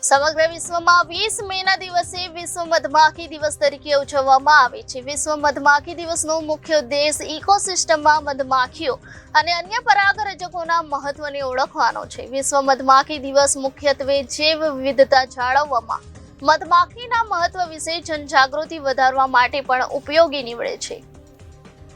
સમગ્ર વિશ્વમાં 20 મેના દિવસે વિશ્વ મધમાખી દિવસ તરીકે ઉજવવામાં આવે છે। વિશ્વ મધમાખી દિવસનો મુખ્ય ઉદ્દેશ ઇકોસિસ્ટમમાં મધમાખીઓ અને અન્ય પરાગરજકોના મહત્વને ઓળખવાનો છે। વિશ્વ મધમાખી દિવસ મુખ્યત્વે જૈવ વિવિધતા જાળવવામાં મધમાખીના મહત્વ વિશે જનજાગૃતિ વધારવા માટે પણ ઉપયોગી નીવડે છે।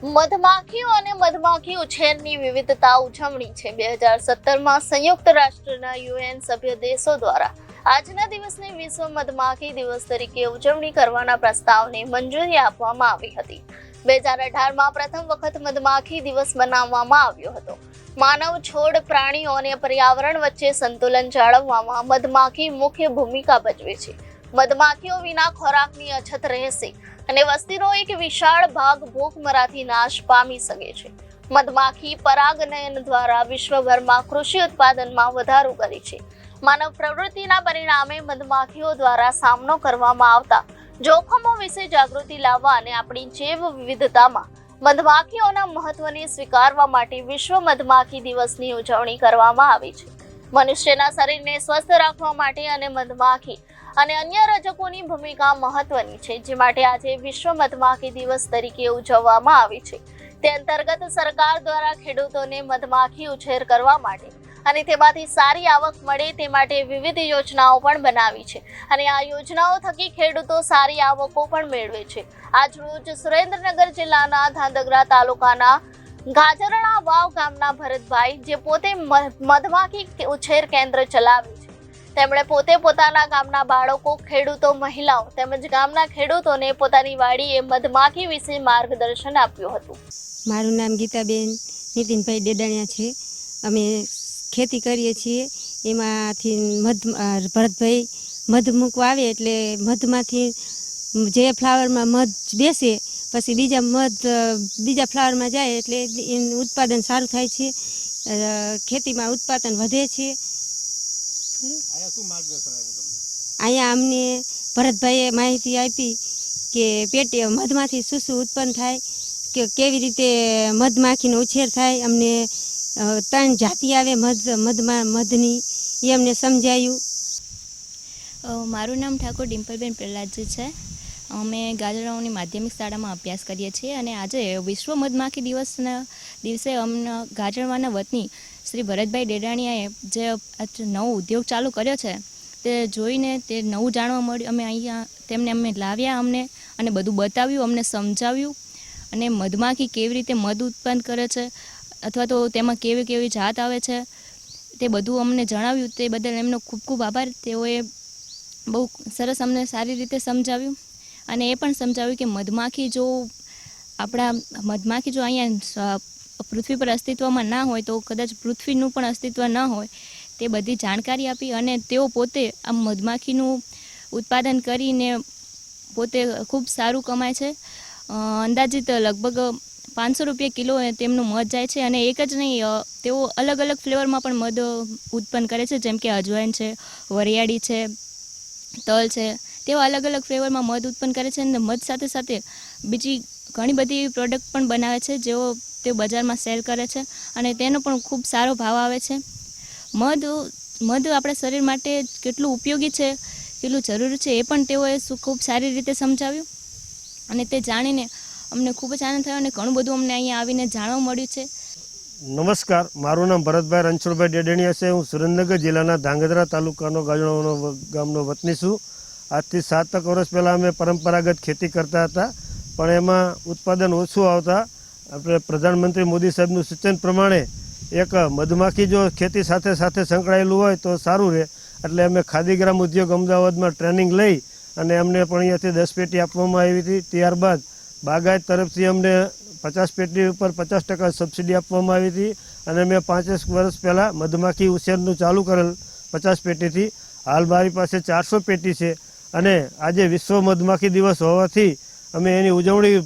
મધમાખીઓ અને મધમાખી ઉછેરની વિવિધતા ઉજવણી છે। 2017માં સંયુક્ત રાષ્ટ્રના UN સભ્ય દેશો દ્વારા આજના દિવસને વિશ્વ મધમાખી દિવસ તરીકે ઉજવણી કરવાના પ્રસ્તાવને મંજૂરી આપવામાં આવી હતી। 2018માં પ્રથમ વખત મધમાખી દિવસ મનાવવામાં આવ્યો હતો। માનવ, છોડ, પ્રાણીઓ અને પર્યાવરણ વચ્ચે સંતુલન જાળવવામાં મધમાખી મુખ્ય ભૂમિકા ભજવે છે। મધમાખીઓ વિના ખોરાકની અછત રહેશે અને વસ્તીનો એક વિશાળ ભાગ ભૂખમરાથી નાશ પામી શકે છે। મધમાખી પરાગનયન દ્વારા વિશ્વભરમાં કૃષિ ઉત્પાદનમાં વધારો કરે છે। માનવ પ્રવૃત્તિના પરિણામે મધમાખીઓ દ્વારા સામનો કરવામાં આવતા જોખમો વિશે જાગૃતિ લાવવા અને આપણી જૈવ વિવિધતામાં મધમાખીઓના મહત્વને સ્વીકારવા માટે વિશ્વ મધમાખી દિવસની ઉજવણી કરવામાં આવે છે। મનુષ્યના શરીરને સ્વસ્થ રાખવા માટે અને મધમાખી અને અન્ય રજકોની ભૂમિકા મહત્વની છે, જે માટે આજે વિશ્વ મધમાખી દિવસ તરીકે ઉજવવામાં આવે છે। તે અંતર્ગત સરકાર દ્વારા ખેડૂતોને મધમાખી ઉછેર કરવા માટે અને તેમાંથી સારી આવક મળે તે માટે વિવિધ યોજનાઓ પણ બનાવી છે અને આ યોજનાઓ થકી ખેડૂતો સારી આવકો પણ મેળવે છે। આજ રોજ સુરેન્દ્રનગર જિલ્લાના ધાંગધ્રા તાલુકાના ગાજરણા વાવ ગામના ભરતભાઈ, જે પોતે મધમાખી ઉછેર કેન્દ્ર ચલાવે છે, તેમણે પોતે પોતાના ગામના બાળકો, ખેડૂતો, મહિલાઓ તેમજ ગામના ખેડૂતોને પોતાની વાડીએ મધમાખી વિશે માર્ગદર્શન આપ્યું હતું। મારું નામ ગીતાબેન નીતિનભાઈ ડેડાણિયા છે। અમે ખેતી કરીએ છીએ। એમાંથી ભરતભાઈ મધ મૂકવા આવે એટલે મધમાંથી જે ફ્લાવરમાં મધ બેસે પછી બીજા ફ્લાવરમાં જાય એટલે એનું ઉત્પાદન સારું થાય છે। ખેતીમાં ઉત્પાદન વધે છે। અહીંયા અમને ભરતભાઈએ માહિતી આપી કે મધમાંથી શું ઉત્પન્ન થાય, કે કેવી રીતે મધમાખીનો ઉછેર થાય। અમને 3 જાતિ આવે મધની, એ અમને સમજાયું। મારું નામ ઠાકોર ડિમ્પલબેન પ્રહલાદજી છે। અમે ગાજરણાઓની માધ્યમિક શાળામાં અભ્યાસ કરીએ છીએ અને આજે વિશ્વ મધમાખી દિવસના દિવસે અમને ગાજરવાના વતની શ્રી ભરતભાઈ ડેડાણિયાએ જે નવો ઉદ્યોગ ચાલુ કર્યો છે તે જોઈને તે નવું જાણવા મળ્યું। અમે અહીંયા અમે લાવ્યા અમને અને બધું બતાવ્યું, અમને સમજાવ્યું અને મધમાખી કેવી રીતે મધ ઉત્પન્ન કરે છે અથવા તો તેમાં કેવી કેવી જાત આવે છે તે બધું અમને જણાવ્યું। તે બદલ એમનો ખૂબ ખૂબ આભાર। તેઓએ બહુ સરસ અમને સારી રીતે સમજાવ્યું અને એ પણ સમજાવ્યું કે મધમાખી જો અહીંયા પૃથ્વી પર અસ્તિત્વમાં ના હોય તો કદાચ પૃથ્વીનું પણ અસ્તિત્વ ન હોય, તે બધી જાણકારી આપી અને તેઓ પોતે આ મધમાખીનું ઉત્પાદન કરીને પોતે ખૂબ સારું કમાય છે। અંદાજિત લગભગ 500 રૂપિયા કિલો તેમનું મધ જાય છે અને એક જ નહીં, તેઓ અલગ અલગ ફ્લેવરમાં પણ મધ ઉત્પન્ન કરે છે, જેમ કે અજવાઈન છે, વરિયાળી છે, તલ છે, તેઓ અલગ અલગ ફ્લેવરમાં મધ ઉત્પન્ન કરે છે અને મધ સાથે સાથે બીજી ઘણી બધી પ્રોડક્ટ પણ બનાવે છે, જેઓ તે બજારમાં સેલ કરે છે અને તેનો પણ ખૂબ સારો ભાવ આવે છે। મધ આપણા શરીર માટે કેટલું ઉપયોગી છે, કેટલું જરૂરી છે, એ પણ તેઓએ ખૂબ સારી રીતે સમજાવ્યું અને તે જાણીને અમને ખૂબ જ આનંદ થયો અને ઘણું બધું અમને અહીંયા આવીને જાણવા મળ્યું છે। નમસ્કાર, મારું નામ ભરતભાઈ રણછોડભાઈ ડેડાણિયા છે। હું સુરેન્દ્રનગર જિલ્લાના ધાંગધ્રા તાલુકાનો ગાજરણાનો ગામનો વતની છું। આજથી 7 વર્ષ પહેલાં અમે પરંપરાગત ખેતી કરતા હતા, પણ એમાં ઉત્પાદન ઓછું આવતા આપણે પ્રધાનમંત્રી મોદી સાહેબનું સૂચન પ્રમાણે એક મધમાખી જો ખેતી સાથે સંકળાયેલું હોય તો સારું રહે, એટલે અમે ખાદીગ્રામ ઉદ્યોગ અમદાવાદમાં ટ્રેનિંગ લઈ અને અમને પણ અહીંયાથી 10 પેટી આપવામાં આવી હતી। ત્યારબાદ બાગાયત તરફથી અમને 50 પેટી ઉપર 50% સબસિડી આપવામાં આવી હતી અને મેં 5 વર્ષ પહેલાં મધમાખી ઉછેરનું ચાલુ કરેલ 50 પેટીથી। હાલ મારી પાસે 400 પેટી છે અને આજે વિશ્વ મધમાખી દિવસ હોવાથી અમે એની ઉજવણી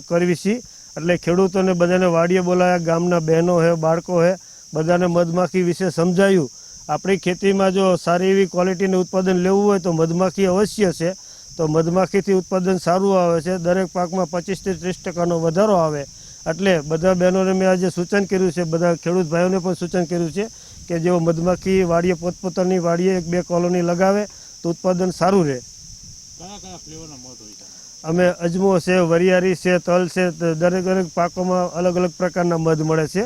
કરવી છીએ। એટલે ખેડૂતોને બધાને વાડીએ બોલાવ્યા, ગામના બહેનો છે, બાળકો છે, બધાને મધમાખી વિશે સમજાયું। આપણી ખેતીમાં જો સારી એવી ક્વોલિટીનું ઉત્પાદન લેવું હોય તો મધમાખી અવશ્ય છે, તો મધમાખીથી ઉત્પાદન સારું આવે છે। દરેક પાકમાં 25 થી 30% વધારો આવે। એટલે બધા બહેનોને મેં આજે સૂચન કર્યું છે, બધા ખેડૂત ભાઈઓને પણ સૂચન કર્યું છે કે જેઓ મધમાખી વાડીએ પોતપોતાની વાડીએ 1-2 કોલોની લગાવે તો ઉત્પાદન સારું રહે. કયા કયા ફ્લેવરના મધ હોય છે? અમે અજમો છે, વરિયાળી છે, તલ છે, દરેક પાકોમાં અલગ અલગ પ્રકારના મધ મળે છે.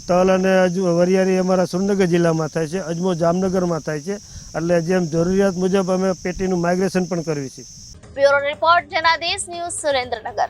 તલ અને વરિયાળી અમારા સુરેન્દ્રનગર જિલ્લામાં થાય છે, અજમો જામનગરમાં થાય છે. એટલે જેમ જરૂરિયાત મુજબ અમે પેટીનું માઇગ્રેશન પણ કરવી છે. Bureau report Janadesh news Surendranagar.